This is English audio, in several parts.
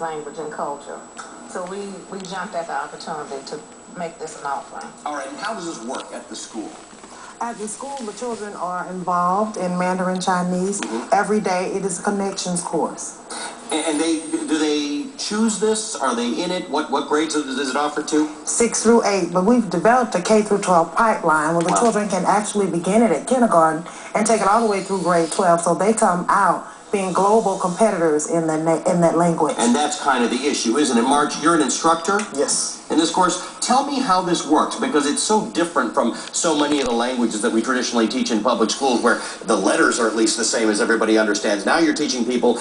language and culture. So we jumped at the opportunity to make this an offering. All right, and how does this work at the school? At the school, the children are involved in Mandarin Chinese. Every day it is a connections course. And do they choose this? Are they in it? What grades is it offered to? 6 through 8, but we've developed a K through 12 pipeline where the children can actually begin it at kindergarten and take it all the way through grade 12, so they come out being global competitors in that language. And that's kind of the issue, isn't it? Marge, you're an instructor? Yes. In this course, tell me how this works, because it's so different from so many of the languages that we traditionally teach in public schools, where the letters are at least the same as everybody understands. Now you're teaching people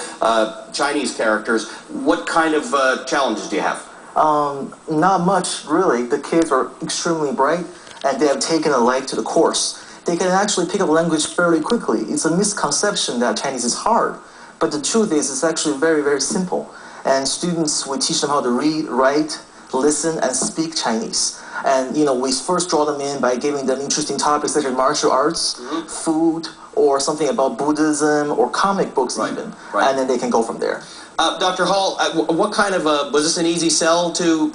Chinese characters. What kind of challenges do you have? Not much, really. The kids are extremely bright, and they have taken a like to the course. They can actually pick up language fairly quickly. It's a misconception that Chinese is hard, but the truth is it's actually very, very simple. And students, we teach them how to read, write, listen, and speak Chinese. And, you know, we first draw them in by giving them interesting topics such as martial arts, food, or something about Buddhism, or comic books even. And then they can go from there. Dr. Hall, what kind of, was this an easy sell to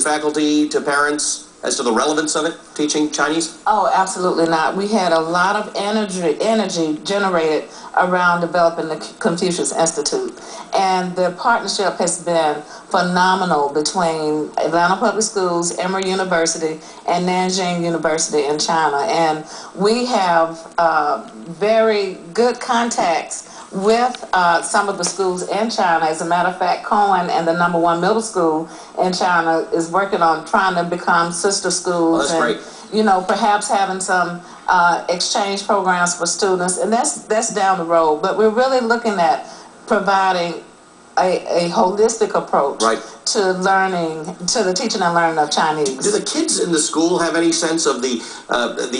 faculty, to parents, as to the relevance of it, teaching Chinese? Oh, absolutely not. We had a lot of energy generated around developing the Confucius Institute. And the partnership has been phenomenal between Atlanta Public Schools, Emory University, and Nanjing University in China. And we have very good contacts with some of the schools in China. As a matter of fact, Cohen and the #1 middle school in China is working on trying to become sister schools. Oh, that's great. You know, perhaps having some exchange programs for students, and that's down the road. But we're really looking at providing a holistic approach to learning, to the teaching and learning of Chinese. Do the kids in the school have any sense of the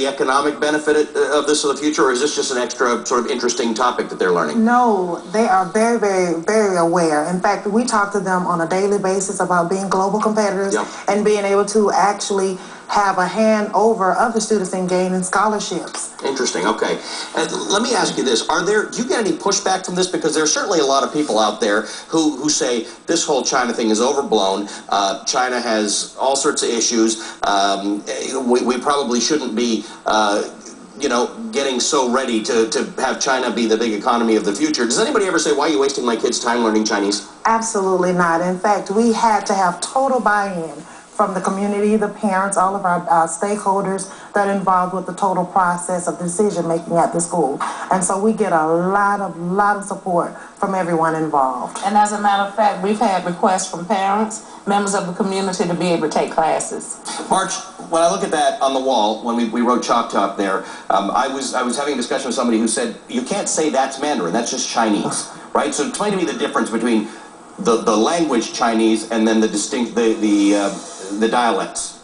economic benefit of this in the future, or is this just an extra sort of interesting topic that they're learning? No, they are very, very, very aware. In fact, we talk to them on a daily basis about being global competitors and being able to actually have a hand over other students in gaining scholarships. Interesting. Okay. And let me ask you this: do you get any pushback from this? Because there's certainly a lot of people out there who say this whole China thing is overblown. China has all sorts of issues. We probably shouldn't be you know, getting so ready to have China be the big economy of the future. Does anybody ever say, why are you wasting my kids' time learning Chinese? Absolutely not. In fact, we had to have total buy-in from the community, the parents, all of our stakeholders that are involved with the total process of decision-making at the school. And so we get a lot of support from everyone involved. And as a matter of fact, we've had requests from parents, members of the community, to be able to take classes. Marge, when I look at that on the wall, when we wrote Choctaw up there, I was having a discussion with somebody who said, you can't say that's Mandarin, that's just Chinese, right? So explain to me the difference between the language Chinese and then the dialects.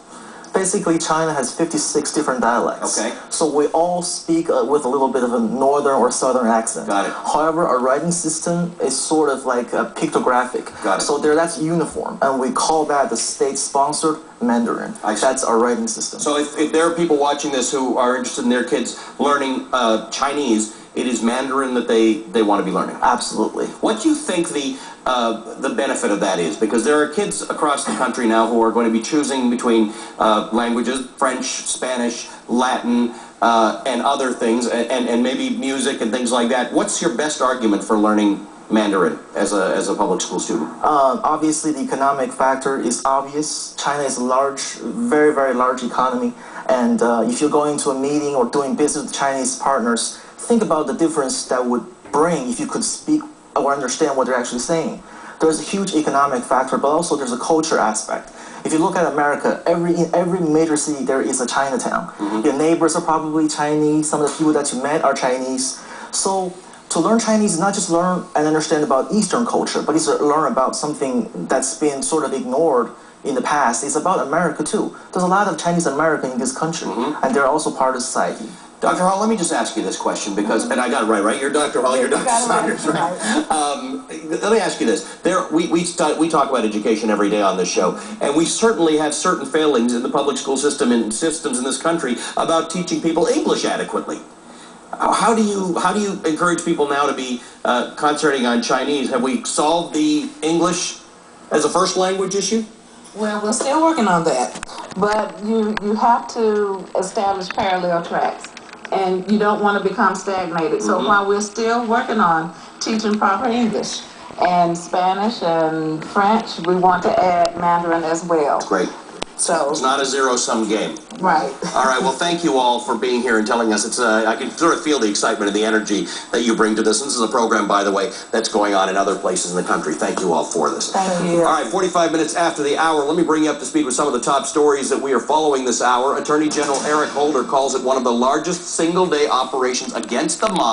Basically, China has 56 different dialects. Okay. So we all speak with a little bit of a northern or southern accent. Got it. However, our writing system is sort of like a pictographic. Got it. So that's uniform, and we call that the state-sponsored Mandarin. That's our writing system. So if there are people watching this who are interested in their kids learning Chinese, it is Mandarin that they want to be learning. Absolutely. What do you think the benefit of that is? Because there are kids across the country now who are going to be choosing between languages, French, Spanish, Latin, and other things, and maybe music and things like that. What's your best argument for learning Mandarin as a public school student? Obviously, the economic factor is obvious. China is a large, very, very large economy, and if you're going to a meeting or doing business with Chinese partners, think about the difference that would bring if you could speak or understand what they're actually saying. There's a huge economic factor, but also there's a culture aspect. If you look at America, in every major city there is a Chinatown. Your neighbors are probably Chinese, some of the people that you met are Chinese. So to learn Chinese is not just learn and understand about Eastern culture, but it's to learn about something that's been sort of ignored in the past. It's about America too. There's a lot of Chinese American in this country, and they're also part of society. Dr. Hall, let me just ask you this question, because, and I got it right? You're Dr. Hall, you're Dr. Saunders, right? Let me ask you this. We talk about education every day on this show, and we certainly have certain failings in the public school system and systems in this country about teaching people English adequately. How do you encourage people now to be concentrating on Chinese? Have we solved the English as a first language issue? Well, we're still working on that, but you have to establish parallel tracks, and you don't want to become stagnated. So while we're still working on teaching proper English and Spanish and French, we want to add Mandarin as well. Great. So It's not a zero-sum game. right. All right, well, thank you all for being here and telling us. I can sort of feel the excitement and the energy that you bring to this. This is a program, by the way, that's going on in other places in the country. Thank you all for this. Thank you. All right, 45 minutes after the hour, let me bring you up to speed with some of the top stories that we are following this hour. Attorney General Eric Holder calls it one of the largest single-day operations against the mob.